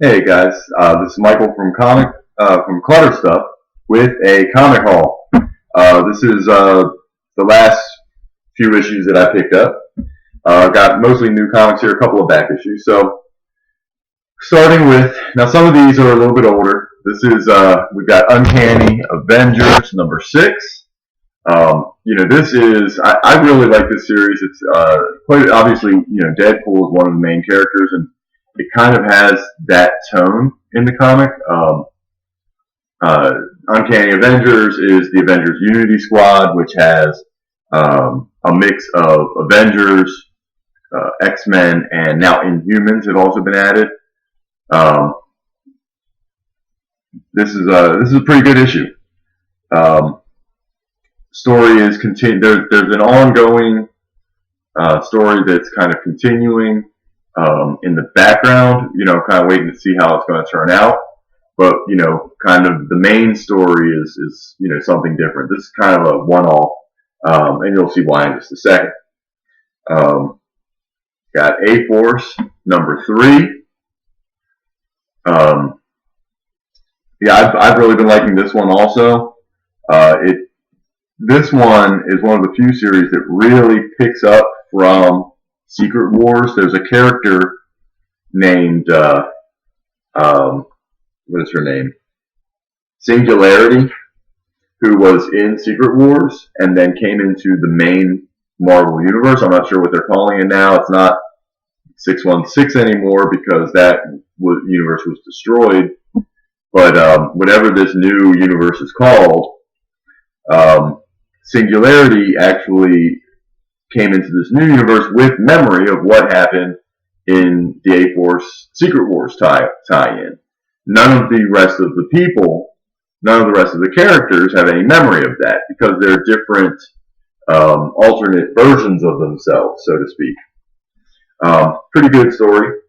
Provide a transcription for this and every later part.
Hey guys, this is Michael from Clutter Stuff with a comic haul. This is the last few issues that I picked up. Got mostly new comics here, a couple of back issues. So starting with now, some of these are a little bit older. This is we've got Uncanny Avengers number 6. This is I really like this series. It's quite obviously Deadpool is one of the main characters, and it kind of has that tone in the comic. Uh, Uncanny Avengers is the Avengers Unity Squad, which has a mix of Avengers, X-Men, and now Inhumans have also been added. Um, this is a pretty good issue. Um, Story is there's an ongoing story that's kind of continuing in the background, kind of waiting to see how it's going to turn out. But, kind of the main story is something different. This is kind of a one-off, and you'll see why in just a second. Um, got A-Force, number 3. Um, yeah, I've really been liking this one also. This one is one of the few series that really picks up from Secret Wars. There's a character named, what is her name? Singularity, who was in Secret Wars and then came into the main Marvel universe. I'm not sure what they're calling it now. It's not 616 anymore because that universe was destroyed. But whatever this new universe is called, Singularity actually came into this new universe with memory of what happened in the A-Force Secret Wars tie-in. None of the rest of the characters have any memory of that because they're different alternate versions of themselves, so to speak. Pretty good story.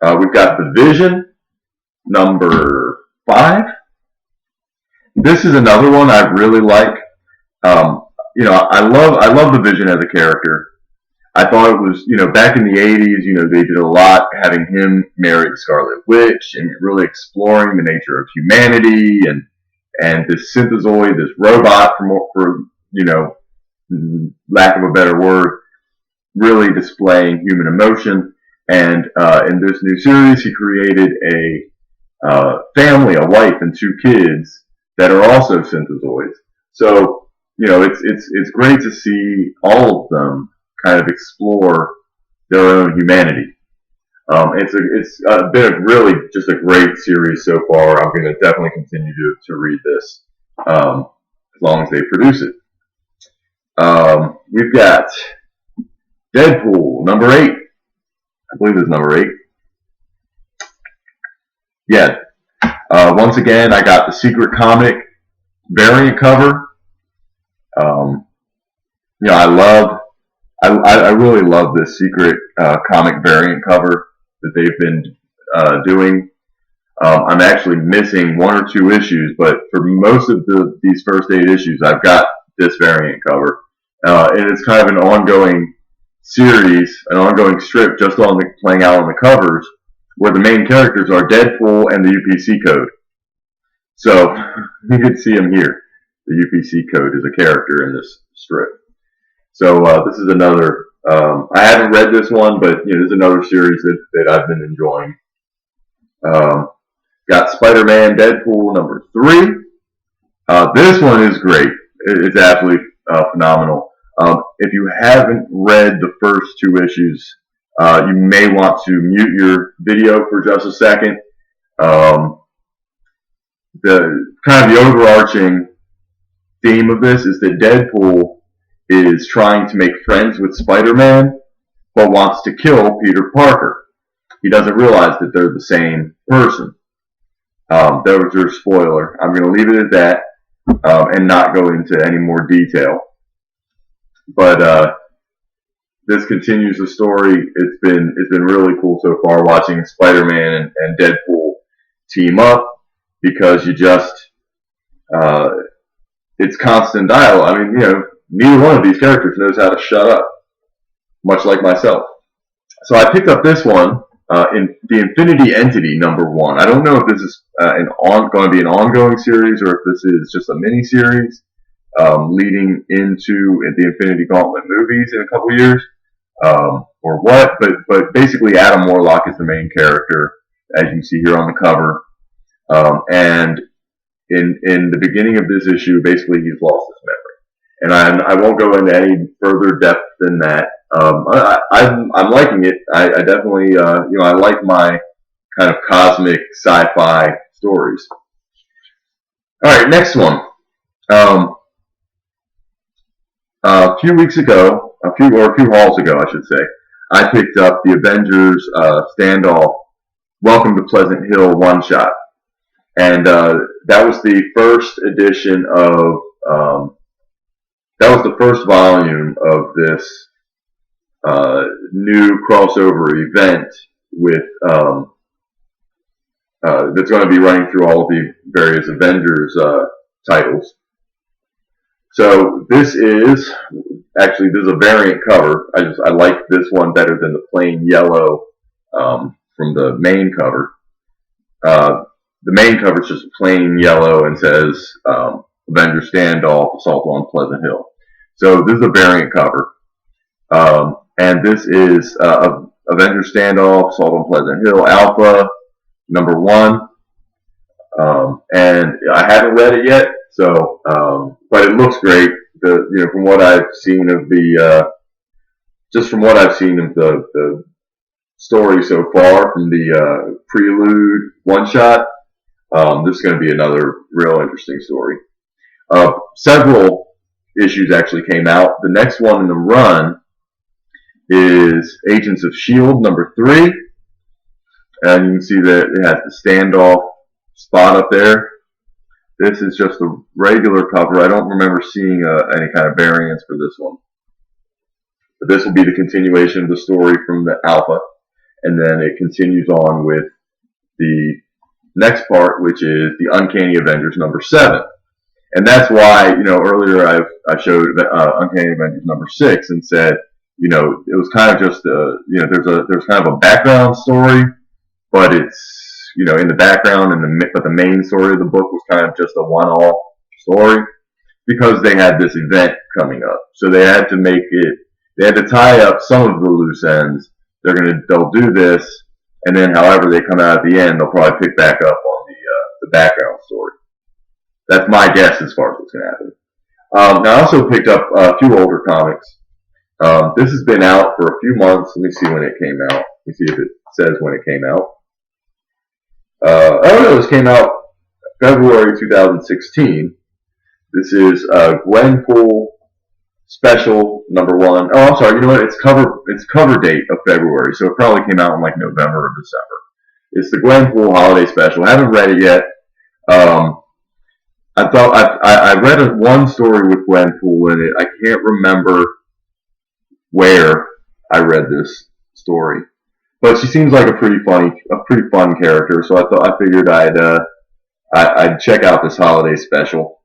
We've got The Vision, number 5. This is another one I really like. I love The Vision as a character. I thought it was, back in the 80s, they did a lot having him marry the Scarlet Witch and really exploring the nature of humanity and this synthezoid, this robot, for lack of a better word, really displaying human emotion. And in this new series, he created a family, a wife, and 2 kids that are also synthezoids. So, it's great to see all of them kind of explore their own humanity. It's been really just a great series so far. I'm going to definitely continue to read this as long as they produce it. We've got Deadpool, number 8. I believe it's number 8. Yeah. Once again, I got the Secret Comic variant cover. I really love this Secret Comic variant cover that they've been doing. I'm actually missing 1 or 2 issues, but for most of these first 8 issues, I've got this variant cover. And it's kind of an ongoing series, an ongoing strip just playing out on the covers, where the main characters are Deadpool and the UPC code. So you can see him here. The UPC code is a character in this strip. So this is another. I haven't read this one, but this is another series that I've been enjoying. Got Spider-Man Deadpool number 3. This one is great. It's absolutely phenomenal. If you haven't read the first 2 issues, you may want to mute your video for just a second. The kind of the overarching theme of this is that Deadpool is trying to make friends with Spider-Man, but wants to kill Peter Parker. He doesn't realize that they're the same person. That was your spoiler. I'm going to leave it at that and not go into any more detail. But this continues the story. It's been really cool so far watching Spider-Man and Deadpool team up because it's constant dialogue. I mean, neither one of these characters knows how to shut up, much like myself. So I picked up this one in the Infinity Entity #1. I don't know if this is going to be an ongoing series or if this is just a mini series leading into the Infinity Gauntlet movies in a couple years, or what. But basically, Adam Warlock is the main character, as you can see here on the cover. And in the beginning of this issue, basically he's lost his memory. And I won't go into any further depth than that. I'm liking it. I definitely, I like my kind of cosmic sci-fi stories. All right, next one. A few weeks ago, a few hauls ago, I should say, I picked up the Avengers Standoff Welcome to Pleasant Hill one-shot. And that was the first edition of, that was the first volume of this new crossover event with that's going to be running through all of the various Avengers titles. So this is a variant cover. I like this one better than the plain yellow from the main cover. The main cover is just plain yellow and says Avengers Standoff, Assault on Pleasant Hill. So this is a variant cover. And this is Avengers Standoff, Assault on Pleasant Hill, Alpha, #1. And I haven't read it yet, so but it looks great. From what I've seen of the story so far from the Prelude one-shot, this is going to be another real interesting story. Several issues actually came out. The next one in the run is Agents of S.H.I.E.L.D. #3. And you can see that it has the standoff spot up there. This is just a regular cover. I don't remember seeing any kind of variants for this one. But this will be the continuation of the story from the Alpha. And then it continues on with the next part, which is the Uncanny Avengers #7. And that's why, earlier I showed Uncanny Avengers #6 and said, it was kind of just there's kind of a background story, but it's in the background, but the main story of the book was kind of just a one-off story because they had this event coming up, so they had to tie up some of the loose ends. They'll do this, and then however they come out at the end, they'll probably pick back up on the background story. That's my guess as far as what's going to happen. Now I also picked up a few older comics. This has been out for a few months. Let me see when it came out. Let me see if it says when it came out. This came out February 2016. This is Gwenpool Special #1. Oh, I'm sorry. You know what? It's cover date of February, so it probably came out in like November or December. It's the Gwenpool Holiday Special. I haven't read it yet. I read one story with Gwenpool in it. I can't remember where I read this story, but she seems like a pretty fun character. So I figured I'd check out this holiday special.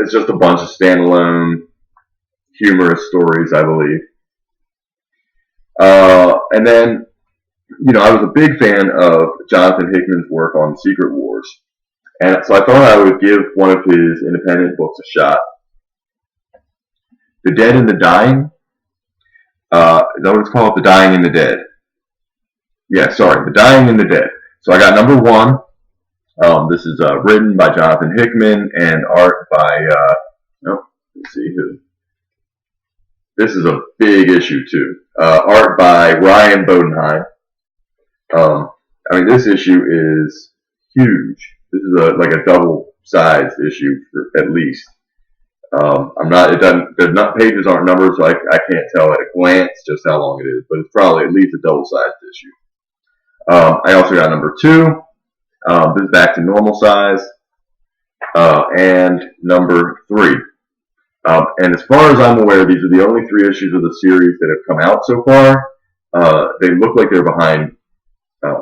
It's just a bunch of standalone humorous stories, I believe. And then, I was a big fan of Jonathan Hickman's work on Secret Wars. And so I thought I would give one of his independent books a shot. The Dead and the Dying. Is that what it's called? The Dying and the Dead. Yeah, sorry. The Dying and the Dead. So I got #1. This is written by Jonathan Hickman and art by, let's see who. This is a big issue too. Art by Ryan Bodenheim. This issue is huge. This is like a double-sized issue at least. The pages aren't numbered, so I can't tell at a glance just how long it is, but it's probably at least a double-sized issue. I also got #2. This is back to normal size. And #3. And as far as I'm aware, these are the only 3 issues of the series that have come out so far. They look like they're behind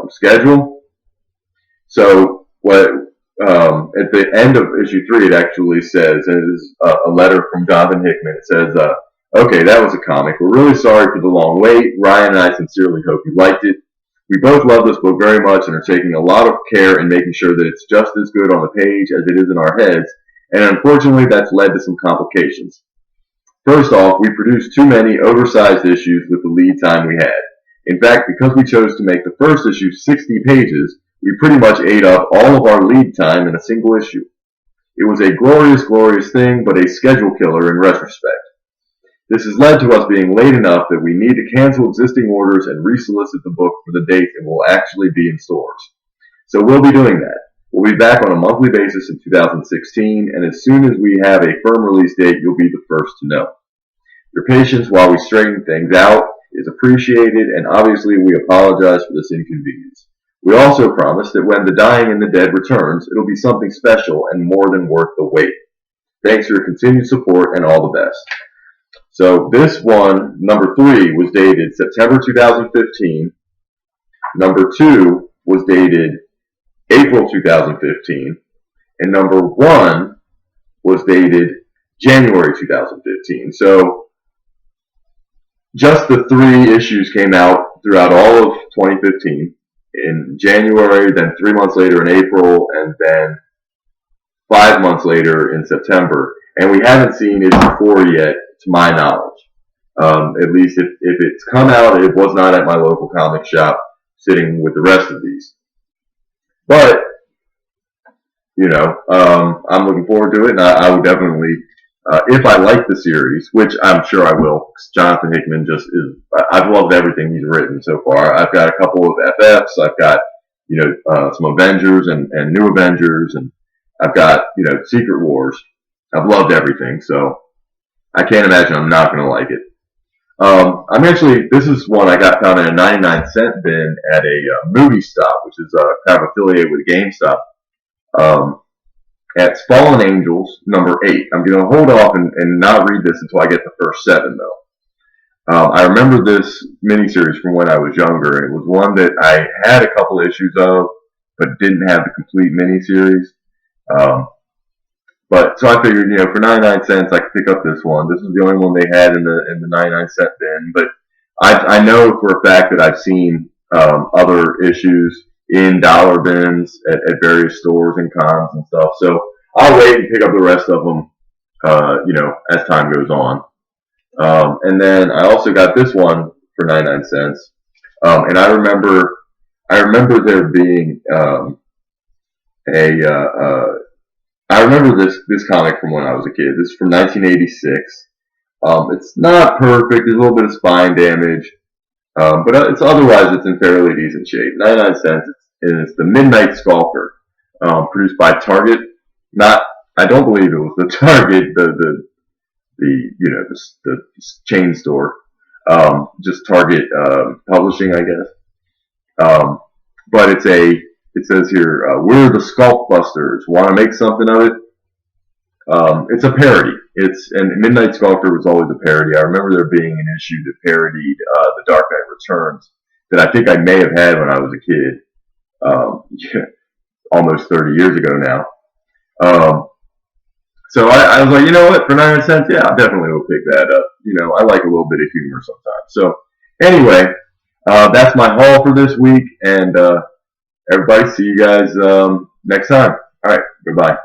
schedule. So at the end of issue 3, it actually says, and it is a letter from Jonathan Hickman. It says, Okay, that was a comic. We're really sorry for the long wait. Ryan and I sincerely hope you liked it. We both love this book very much and are taking a lot of care in making sure that it's just as good on the page as it is in our heads, and unfortunately that's led to some complications. First off, we produced too many oversized issues with the lead time we had. In fact, because we chose to make the first issue 60 pages, we pretty much ate up all of our lead time in a single issue. It was a glorious, glorious thing, but a schedule killer in retrospect. This has led to us being late enough that we need to cancel existing orders and resolicit the book for the date it will actually be in stores. So we'll be doing that. We'll be back on a monthly basis in 2016, and as soon as we have a firm release date, you'll be the first to know. Your patience while we straighten things out is appreciated, and obviously we apologize for this inconvenience. We also promise that when The Dying and the Dead returns, it'll be something special and more than worth the wait. Thanks for your continued support and all the best. So this one, number 3, was dated September 2015. Number 2 was dated April 2015. And number 1 was dated January 2015. So just the 3 issues came out throughout all of 2015. In January, then 3 months later in April, and then 5 months later in September. And we haven't seen it before yet, to my knowledge. At least if it's come out, it was not at my local comic shop sitting with the rest of these. But, I'm looking forward to it, and I would definitely, if I like the series, which I'm sure I will, because Jonathan Hickman just is, I've loved everything he's written so far. I've got a couple of FFs, I've got, some Avengers and New Avengers, and I've got, Secret Wars. I've loved everything, so I can't imagine I'm not going to like it. This is one I got found in a 99-cent bin at a movie stop, which is kind of affiliated with GameStop. It's Fallen Angels, number 8. I'm going to hold off and not read this until I get the first 7, though. I remember this miniseries from when I was younger. It was one that I had a couple issues of, but didn't have the complete miniseries. But so I figured, for 99 cents, I could pick up this one. This was the only one they had in the 99-cent bin. But I know for a fact that I've seen other issues in dollar bins at various stores and cons and stuff. So I'll wait and pick up the rest of them, as time goes on. And then I also got this one for 99 cents. And I remember there being I remember this comic from when I was a kid. This is from 1986. It's not perfect. There's a little bit of spine damage, but it's in fairly decent shape. 99 cents. It's the Midnight Skulker, produced by Target. I don't believe it was the Target, the chain store. Just Target Publishing, I guess. But it says here, we're the Skulk Busters. Want to make something of it? It's a parody. And Midnight Skulker was always a parody. I remember there being an issue that parodied The Dark Knight Returns that I think I may have had when I was a kid, almost 30 years ago now. So I was like, you know what, for 99 cents, yeah, I definitely will pick that up. I like a little bit of humor sometimes. So anyway, that's my haul for this week, and everybody, see you guys next time. All right, goodbye.